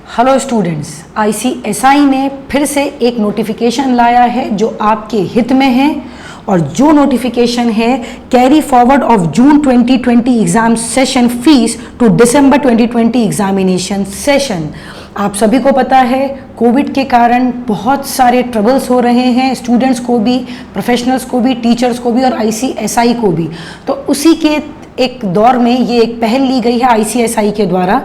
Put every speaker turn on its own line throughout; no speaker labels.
Hello students, ICSI ने फिर से एक नोटिफिकेशन लाया है जो आपके हित में है और जो नोटिफिकेशन है carry forward of June 2020 exam session fees to December 2020 examination session. आप सभी को पता है कोविड के कारण बहुत सारे ट्रबल्स हो रहे हैं स्टूडेंट्स को भी, प्रोफेशनल्स को भी, टीचर्स को भी और ICSI को भी। तो उसी के एक दौर में ये एक पहल ली गई है ICSI के द्वारा।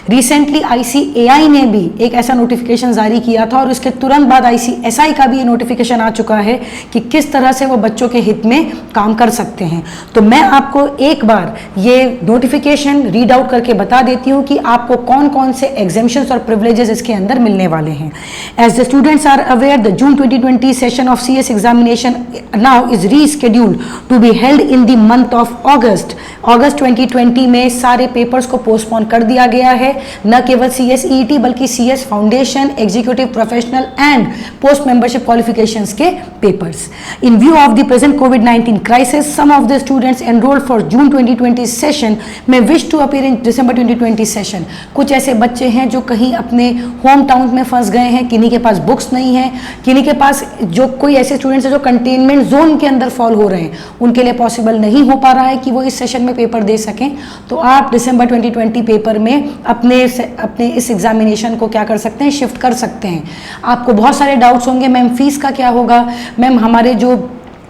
रिसेंटली ICAI ने भी एक ऐसा नोटिफिकेशन जारी किया था और उसके तुरंत बाद ICSI का भी ये नोटिफिकेशन आ चुका है कि किस तरह से वो बच्चों के हित में काम कर सकते हैं। तो मैं आपको एक बार ये नोटिफिकेशन रीड आउट करके बता देती हूँ कि आपको कौन कौन से एग्जेम्पशंस और प्रिविलेजेस इसके अंदर मिलने वाले हैं। As the students are aware, the June 2020 session of CS examination now is rescheduled to be held in the month of August 2020 में सारे पेपर्स को पोस्टपोन कर दिया गया है। न केवल CS EET बल्कि CS foundation, executive, professional and post membership qualifications के papers. In view of the present कोविड-19 crisis, some of the students enrolled for June 2020 session में wish to appear in December 2020 session. कुछ ऐसे बच्चे हैं जो कहीं अपने होम टाउन में फंस गए हैं, किन्हीं के पास बुक्स नहीं है, किन्हीं के पास जो कोई ऐसे स्टूडेंट्स हैं जो कंटेनमेंट जोन के अंदर फॉल हो रहे हैं, उनके लिए पॉसिबल नहीं हो पा रहा है कि वो इस सेशन में पेपर दे सकें। तो आप दिसंबर 2020 पेपर में अपने इस एग्जामिनेशन को क्या कर सकते हैं, शिफ्ट कर सकते हैं। आपको बहुत सारे डाउट्स होंगे, मैम फीस का क्या होगा, मैम हमारे जो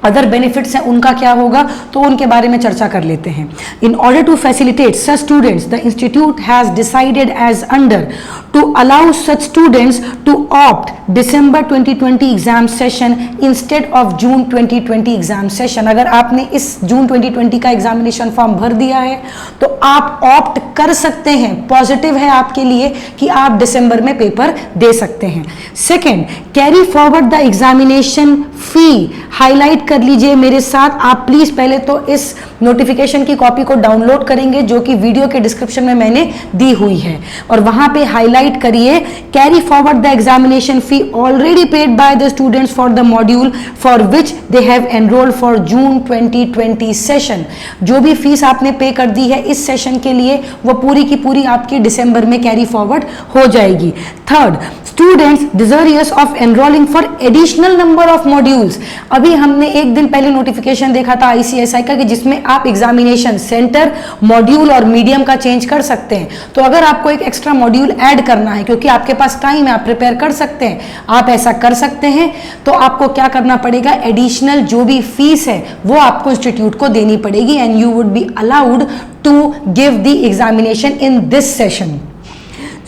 अदर बेनिफिट्स हैं उनका क्या होगा, तो उनके बारे में चर्चा कर लेते हैं। In order to facilitate such students, the institute has decided as under to allow such students to opt December 2020 exam session instead of June 2020 exam session. अगर आपने इस जून 2020 का एग्जामिनेशन फॉर्म भर दिया है तो आप ऑप्ट कर सकते हैं, पॉजिटिव है आपके लिए कि आप दिसंबर में पेपर दे सकते हैं। Second, carry forward the examination fee. Highlight कर लीजिए मेरे साथ, आप प्लीज पहले तो इस नोटिफिकेशन की कॉपी को डाउनलोड करेंगे जो कि वीडियो के डिस्क्रिप्शन में मैंने दी हुई है, और वहां पे हाईलाइट करिए carry forward the examination fee already paid by the students for the module for which they have enrolled for June 2020 session. जो भी फीस आपने पे कर दी है इस सेशन के लिए वो पूरी की पूरी आपकी दिसंबर में कैरी फॉरवर्ड हो जाएगी। Third, students desirous of enrolling for additional number of modules. अभी हमने एक दिन पहले नोटिफिकेशन देखा था ICSI का कि जिसमें आप एग्जामिनेशन सेंटर, मॉड्यूल और मीडियम का चेंज कर सकते हैं। तो अगर आपको एक एक्स्ट्रा मॉड्यूल ऐड करना है, क्योंकि आपके पास टाइम है, आप प्रिपेयर कर सकते हैं, आप ऐसा कर सकते हैं, तो आपको क्या करना पड़ेगा, एडिशनल जो भी फीस है वो आपको इंस्टीट्यूट को देनी पड़ेगी and you would be allowed to give the examination in this session.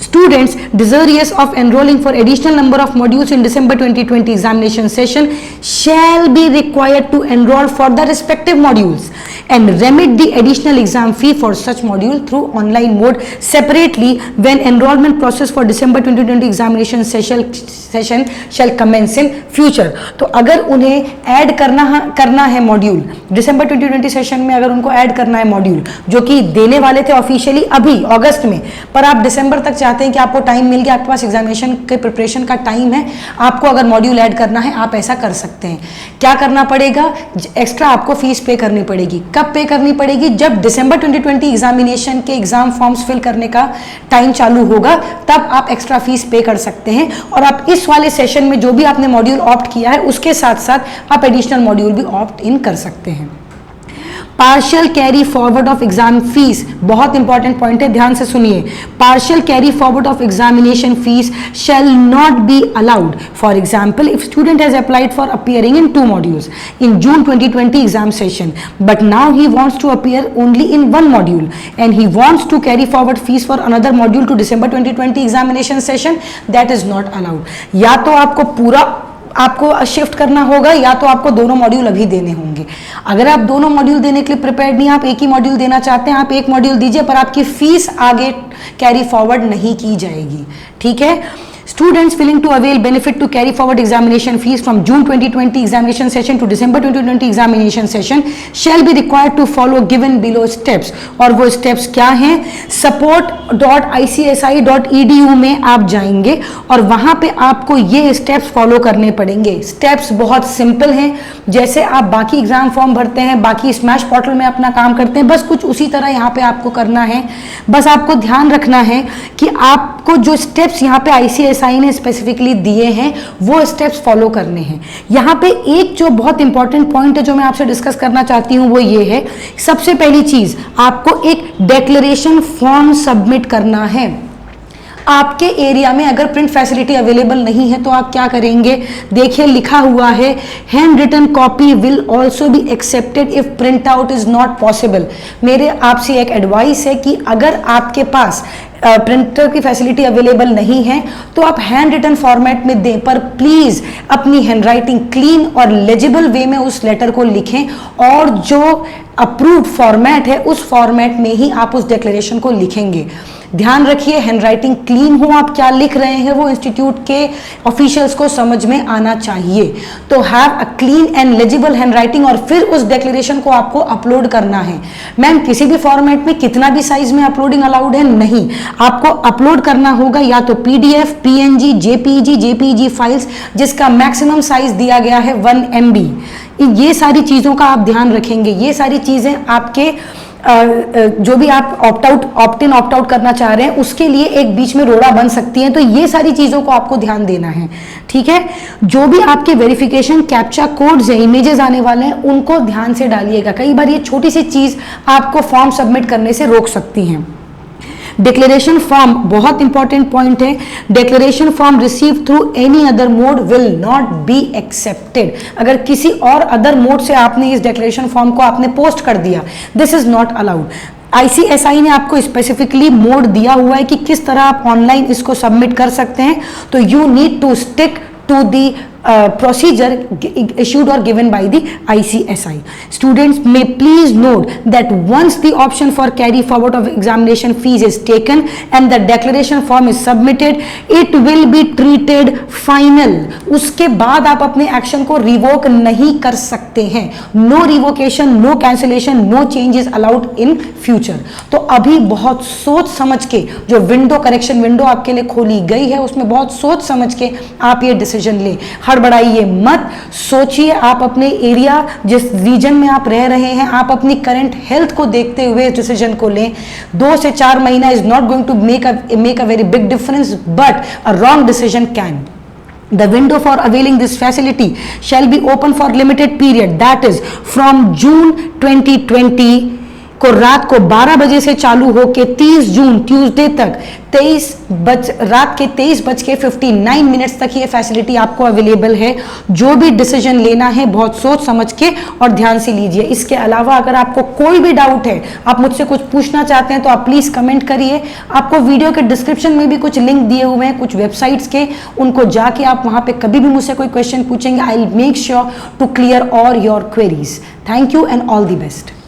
Students desirous of enrolling for additional number of modules in December 2020 examination session shall be required to enroll for the respective modules and remit the additional exam fee for such module through online mode separately when enrollment process for December 2020 examination session shall commence in future। तो अगर उन्हें add करना है module दिसंबर 2020 session में, अगर उनको add करना है मॉड्यूल जो कि देने वाले थे ऑफिशियली अभी अगस्त में, पर आप दिसंबर तक चाहते हैं कि आपको टाइम मिल गया, आपके पास एग्जामिनेशन के प्रिपरेशन का टाइम है, आपको अगर मॉड्यूल ऐड करना है आप ऐसा कर सकते हैं। क्या करना पड़ेगा, एक्स्ट्रा आपको फीस पे करनी पड़ेगी। कब पे करनी पड़ेगी, जब दिसंबर 2020 एग्जामिनेशन के एग्जाम फॉर्म्स फिल करने का टाइम चालू होगा तब आप एक्स्ट्रा फीस पे कर सकते हैं, और आप इस वाले सेशन में जो भी आपने मॉड्यूल ऑप्ट किया है उसके साथ साथ आप एडिशनल मॉड्यूल भी ऑप्ट इन कर सकते हैं। Partial carry forward of exam fees, बहुत इंपॉर्टेंट पॉइंट है, ध्यान से सुनिए। Partial carry forward of examination fees shall not be allowed. For example, if student has applied for appearing in 2 modules in June 2020 exam session, but now he wants to appear only in 1 module and he wants to carry forward fees for another module to December 2020 examination session, that is not allowed। या तो आपको shift करना होगा या तो आपको दोनों module अभी देने होंगे। अगर आप दोनों मॉड्यूल देने के लिए प्रिपेयर्ड नहीं, आप एक ही मॉड्यूल देना चाहते हैं, आप एक मॉड्यूल दीजिए पर आपकी फीस आगे कैरी फॉरवर्ड नहीं की जाएगी, ठीक है। Students willing to avail benefit to carry forward examination fees from June 2020 examination session to December 2020 examination session shall be required to follow given below steps. और वो steps क्या हैं? support.icsi.edu में आप जाएंगे और वहाँ पे आपको ये steps follow करने पड़ेंगे. Steps बहुत simple हैं, जैसे आप बाकी एग्जाम फॉर्म भरते हैं, बाकी स्मैश पोर्टल में अपना काम करते हैं, बस कुछ उसी तरह यहाँ पे आपको करना है. बस आपको ध्यान रखना है कि आपको जो स्टेप्स यहाँ पे ICSI ने स्पेसिफिकली दिए हैं वो स्टेप्स फॉलो करने हैं. यहाँ पे एक जो बहुत इंपॉर्टेंट पॉइंट है जो मैं आपसे डिस्कस करना चाहती हूँ वो ये है, सबसे पहली चीज आपको एक डिक्लेरेशन फॉर्म सबमिट करना है. आपके एरिया में अगर प्रिंट फैसिलिटी अवेलेबल नहीं है तो आप क्या करेंगे? देखिए लिखा हुआ है, handwritten copy will also be accepted if print out is not possible. मेरे आपसे एक एडवाइस है कि अगर आपके पास प्रिंटर की फैसिलिटी अवेलेबल नहीं है तो आप हैंड रिटन फॉर्मेट में दें, पर प्लीज अपनी हैंडराइटिंग क्लीन और लेजिबल वे में उस लेटर को लिखें और जो अप्रूव्ड फॉर्मेट है उस फॉर्मेट में ही आप उस डिक्लेरेशन को लिखेंगे. ध्यान रखिए हैंडराइटिंग क्लीन हो, आप क्या लिख रहे हैं वो इंस्टीट्यूट के ऑफिशियल्स को समझ में आना चाहिए. तो have a clean and legible handwriting और फिर उस डिक्लेरेशन को आपको अपलोड करना है. मैम किसी भी फॉर्मेट में कितना भी साइज में अपलोडिंग अलाउड है? नहीं, आपको अपलोड करना होगा या तो PDF, PNG, JPG फाइल्स जिसका मैक्सिमम साइज दिया गया है 1 MB. ये सारी चीज़ों का आप ध्यान रखेंगे. ये सारी चीज़ें आपके जो भी आप ऑप्ट इन ऑप्ट आउट करना चाह रहे हैं उसके लिए एक बीच में रोड़ा बन सकती है. तो ये सारी चीज़ों को आपको ध्यान देना है, ठीक है. जो भी आपके वेरिफिकेशन कैप्चा कोड्स हैं, इमेजेस आने वाले हैं, उनको ध्यान से डालिएगा. कई बार ये छोटी सी चीज़ आपको फॉर्म सबमिट करने से रोक सकती हैं. डिक्लेरेशन फॉर्म बहुत इंपॉर्टेंट पॉइंट है. Declaration form receive through any other mode will not be accepted. अगर किसी और अदर मोड से आपने इस डिक्लेरेशन फॉर्म को आपने पोस्ट कर दिया, this is not allowed. ICSI ने आपको स्पेसिफिकली मोड दिया हुआ है कि किस तरह आप ऑनलाइन इसको सबमिट कर सकते हैं. तो you need to stick to the procedure issued or given by the ICSI. Students may please note that once the option for carry forward of examination fees is taken and the declaration form is submitted, it will be treated final. उसके बाद आप अपने action को revoke नहीं कर सकते हैं. No revocation, no cancellation, no changes allowed in future. तो अभी बहुत सोच समझ के जो विंडो करेक्शन विंडो आपके लिए खोली गई है उसमें बहुत सोच समझ के आप ये डिसीजन लें. हड़बड़ाइए मत, सोचिए. आप अपने एरिया जिस रीजन में आप रह रहे हैं, आप अपनी करंट हेल्थ को देखते हुए इस डिसीजन को लें. 2 से 4 महीना is not going to make a very big difference, but a wrong decision can. The window for availing this facility shall be open for limited period, that is from June 2020 को रात को 12 बजे से चालू होके 30 जून ट्यूसडे तक रात के 23:59 तक ये फैसिलिटी आपको अवेलेबल है. जो भी डिसीजन लेना है बहुत सोच समझ के और ध्यान से लीजिए. इसके अलावा अगर आपको कोई भी डाउट है, आप मुझसे कुछ पूछना चाहते हैं तो आप प्लीज कमेंट करिए. आपको वीडियो के डिस्क्रिप्शन में भी कुछ लिंक दिए हुए हैं कुछ वेबसाइट्स के, उनको जाके आप वहां पे कभी भी मुझसे कोई क्वेश्चन पूछेंगे, I will make sure to clear all your queries. Thank you and all the best.